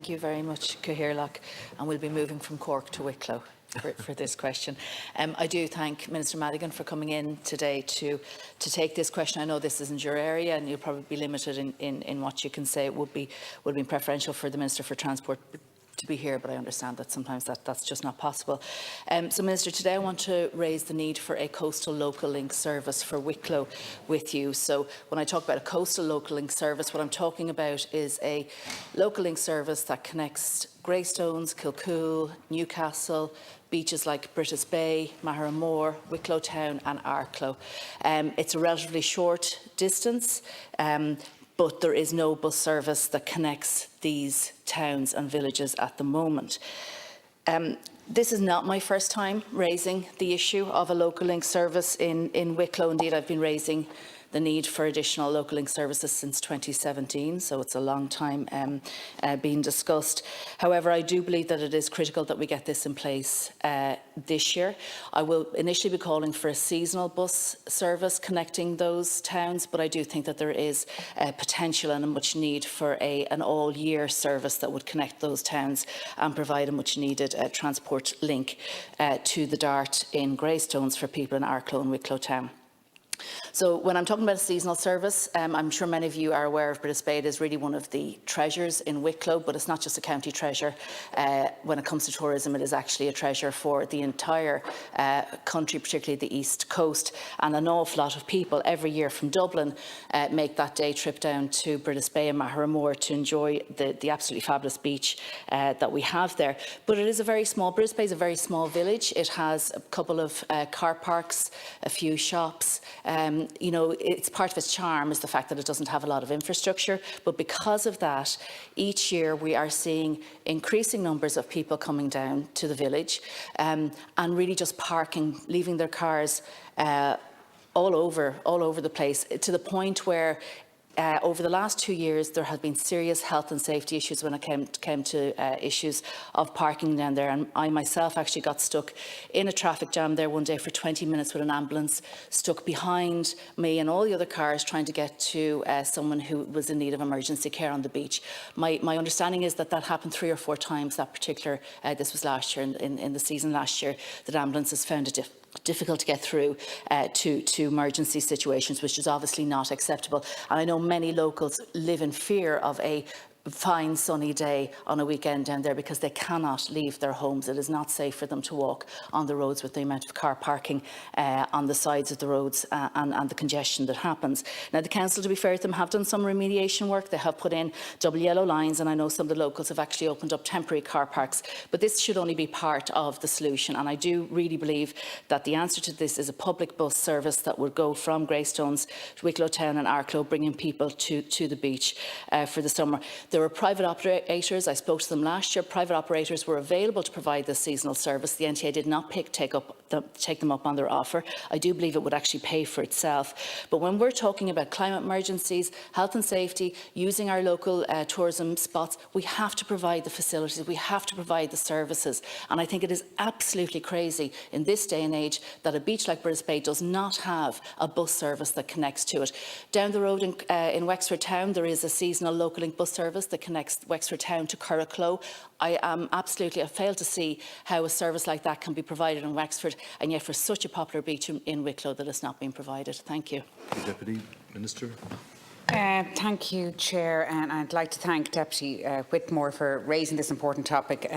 Thank you very much, Cathaoirleach, and we'll be moving from Cork to Wicklow for this question. I do thank Minister Madigan for coming in today to take this question. I know this isn't your area and you'll probably be limited in what you can say. It would be preferential for the Minister for Transport to be here, but I understand that sometimes that's just not possible. So, Minister, today I want to raise the need for a coastal local link service for Wicklow with you. So, when I talk about a coastal local link service, what I'm talking about is a local link service that connects Greystones, Kilcoole, Newcastle, beaches like Britis Bay, Maharamore, Wicklow Town and Arklow. It's a relatively short distance, but there is no bus service that connects these towns and villages at the moment. This is not my first time raising the issue of a local link service in Wicklow. Indeed, I've been raising the need for additional local link services since 2017, so it's a long time being discussed. However, I do believe that it is critical that we get this in place this year. I will initially be calling for a seasonal bus service connecting those towns, but I do think that there is potential and a much need for an all-year service that would connect those towns and provide a much-needed transport link to the Dart in Greystones for people in Arklow and Wicklow Town. So when I'm talking about a seasonal service, I'm sure many of you are aware of Britis Bay. It is really one of the treasures in Wicklow, but it's not just a county treasure. When it comes to tourism, it is actually a treasure for the entire country, particularly the East Coast. And an awful lot of people every year from Dublin make that day trip down to Britis Bay and Maharamore to enjoy the absolutely fabulous beach that we have there. But it is a very small, Britis Bay is a very small village. It has a couple of car parks, a few shops. You know, it's part of its charm is the fact that it doesn't have a lot of infrastructure, but because of that, each year we are seeing increasing numbers of people coming down to the village and really just parking, leaving their cars all over the place, to the point where over the last 2 years, there have been serious health and safety issues when it came to issues of parking down there. And I myself actually got stuck in a traffic jam there one day for 20 minutes with an ambulance stuck behind me and all the other cars trying to get to someone who was in need of emergency care on the beach. My understanding is that happened 3 or 4 times that particular, this was last year, in the season last year, that ambulances found it difficult to get through to emergency situations, which is obviously not acceptable. And I know many locals live in fear of a fine sunny day on a weekend down there because they cannot leave their homes. It is not safe for them to walk on the roads with the amount of car parking on the sides of the roads and the congestion that happens. Now, the council, to be fair to them, have done some remediation work. They have put in double yellow lines, and I know some of the locals have actually opened up temporary car parks, but this should only be part of the solution. And I do really believe that the answer to this is a public bus service that would go from Greystones to Wicklow Town and Arklow, bringing people to the beach for the summer. There were private operators. I spoke to them last year. Private operators were available to provide this seasonal service. The NTA did not take them up on their offer. I do believe it would actually pay for itself. But when we're talking about climate emergencies, health and safety, using our local tourism spots, we have to provide the facilities. We have to provide the services. And I think it is absolutely crazy in this day and age that a beach like Britis Bay does not have a bus service that connects to it. Down the road in Wexford Town, there is a seasonal local link bus service that connects Wexford Town to Curracloe. I fail to see how a service like that can be provided in Wexford, and yet for such a popular beach in Wicklow that it's not being provided. Thank you. Deputy Minister. Thank you, Chair, and I'd like to thank Deputy Whitmore for raising this important topic,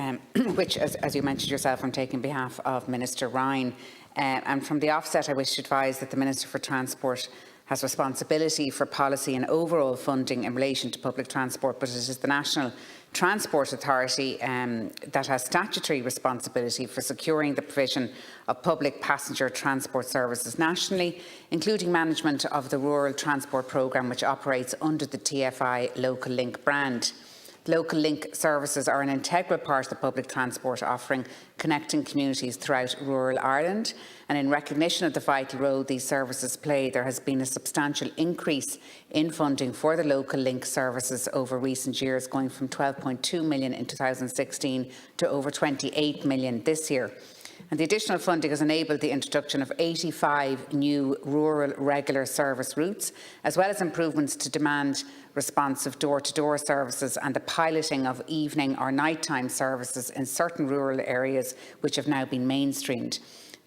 which, as you mentioned yourself, I'm taking on behalf of Minister Ryan. And from the offset, I wish to advise that the Minister for Transport has responsibility for policy and overall funding in relation to public transport, but it is the National Transport Authority that has statutory responsibility for securing the provision of public passenger transport services nationally, including management of the Rural Transport Programme, which operates under the TFI Local Link brand. Local link services are an integral part of the public transport offering, connecting communities throughout rural Ireland. And in recognition of the vital role these services play, there has been a substantial increase in funding for the local link services over recent years, going from 12.2 million in 2016 to over 28 million this year. And the additional funding has enabled the introduction of 85 new rural regular service routes, as well as improvements to demand responsive door-to-door services and the piloting of evening or nighttime services in certain rural areas, which have now been mainstreamed.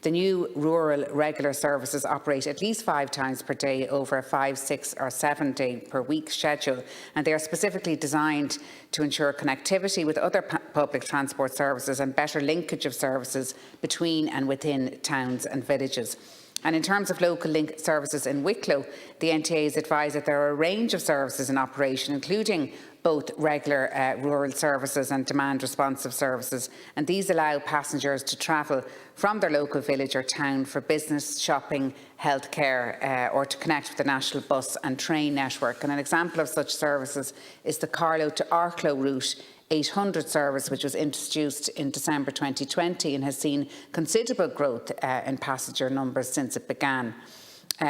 The new rural regular services operate at least 5 times per day over a 5, 6 or 7 day per week schedule, and they are specifically designed to ensure connectivity with other public transport services and better linkage of services between and within towns and villages. And in terms of local link services in Wicklow, the NTA has advised that there are a range of services in operation, including both regular rural services and demand responsive services, and these allow passengers to travel from their local village or town for business, shopping, healthcare, or to connect with the national bus and train network. And an example of such services is the Carlow to Arklow route 800 service, which was introduced in December 2020 and has seen considerable growth in passenger numbers since it began.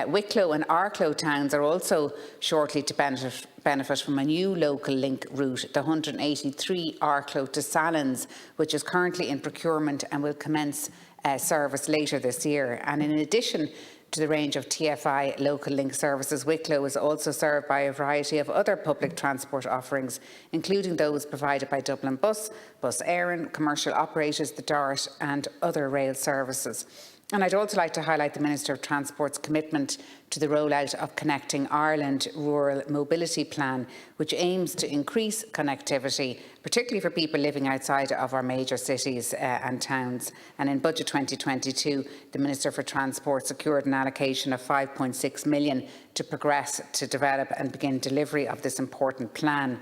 Wicklow and Arklow towns are also shortly to benefit from a new local link route, the 183 Arklow to Sallins, which is currently in procurement and will commence service later this year. And in addition to the range of TFI local link services, Wicklow is also served by a variety of other public transport offerings, including those provided by Dublin Bus, Bus Éireann, commercial operators, the Dart and other rail services. And I'd also like to highlight the Minister of Transport's commitment to the rollout of Connecting Ireland Rural Mobility Plan, which aims to increase connectivity, particularly for people living outside of our major cities and towns. And in Budget 2022, the Minister for Transport secured an allocation of 5.6 million to progress, to develop and begin delivery of this important plan.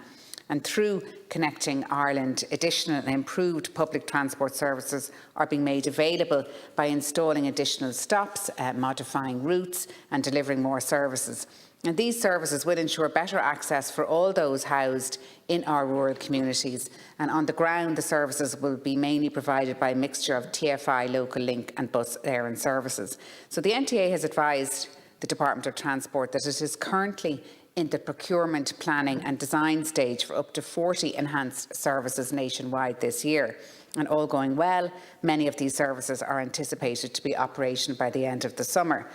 And through Connecting Ireland, additional and improved public transport services are being made available by installing additional stops, modifying routes and delivering more services. And these services will ensure better access for all those housed in our rural communities. And on the ground, the services will be mainly provided by a mixture of TFI, local link and Bus Éireann services. So the NTA has advised the Department of Transport that it is currently in the procurement, planning and design stage for up to 40 enhanced services nationwide this year. And all going well, many of these services are anticipated to be operational by the end of the summer.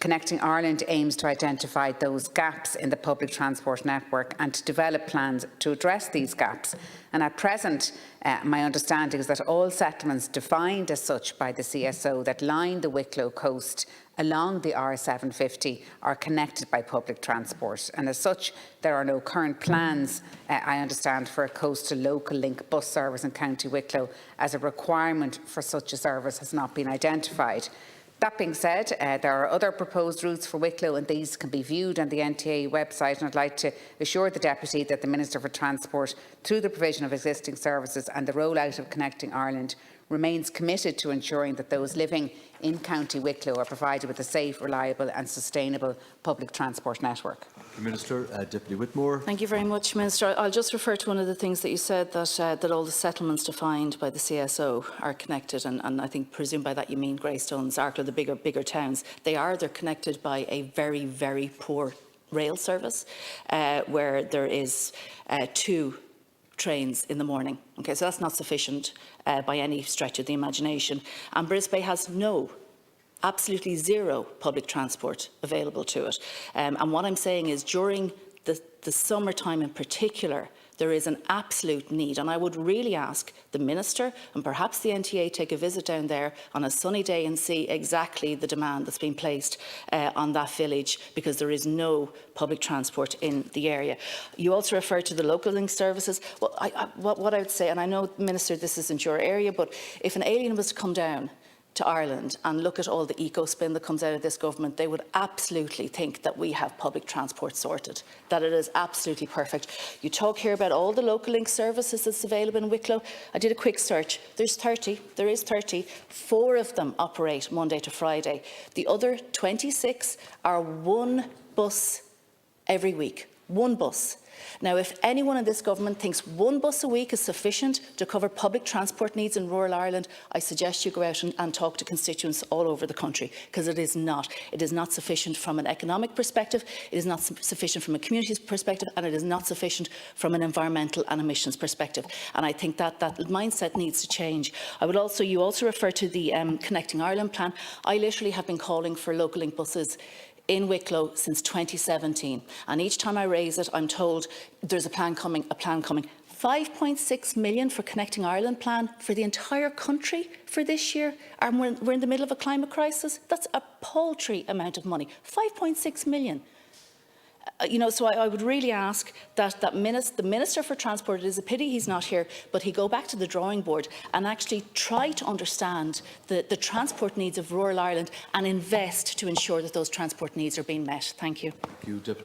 Connecting Ireland aims to identify those gaps in the public transport network and to develop plans to address these gaps. And at present, my understanding is that all settlements defined as such by the CSO that line the Wicklow coast along the R750 are connected by public transport. And as such, there are no current plans, I understand, for a coastal local link bus service in County Wicklow, as a requirement for such a service has not been identified. That being said, there are other proposed routes for Wicklow, and these can be viewed on the NTA website. And I'd like to assure the Deputy that the Minister for Transport, through the provision of existing services and the rollout of Connecting Ireland, remains committed to ensuring that those living in County Wicklow are provided with a safe, reliable and sustainable public transport network. Minister, Deputy Whitmore. Thank you very much, Minister. I'll just refer to one of the things that you said, that all the settlements defined by the CSO are connected, and I think, presume by that you mean Greystones, Arklow, the bigger towns. They're connected by a very, very poor rail service, where there is 2 trains in the morning. Okay, so that's not sufficient by any stretch of the imagination. And Brisbane has absolutely zero public transport available to it. And what I'm saying is, during the summertime in particular, there is an absolute need, and I would really ask the Minister and perhaps the NTA take a visit down there on a sunny day and see exactly the demand that's been placed on that village, because there is no public transport in the area. You also refer to the local link services. Well, what I would say, and I know, Minister, this isn't your area, but if an alien was to come down to Ireland and look at all the eco-spin that comes out of this government, they would absolutely think that we have public transport sorted, that it is absolutely perfect. You talk here about all the local link services that's available in Wicklow. I did a quick search. There is 30. 4 of them operate Monday to Friday. The other 26 are 1 bus every week. 1 bus. Now, if anyone in this government thinks one bus a week is sufficient to cover public transport needs in rural Ireland, I suggest you go out and talk to constituents all over the country, because it is not. It is not sufficient from an economic perspective, it is not sufficient from a community perspective, and it is not sufficient from an environmental and emissions perspective. And I think that mindset needs to change. You also refer to the Connecting Ireland plan. I literally have been calling for local link buses in Wicklow since 2017, and each time I raise it, I'm told there's a plan coming, 5.6 million for Connecting Ireland plan for the entire country for this year, and we're in the middle of a climate crisis. That's a paltry amount of money, 5.6 million. So I would really ask that the Minister for Transport, it is a pity he's not here, but he go back to the drawing board and actually try to understand the transport needs of rural Ireland and invest to ensure that those transport needs are being met. Thank you. Thank you, Deputy.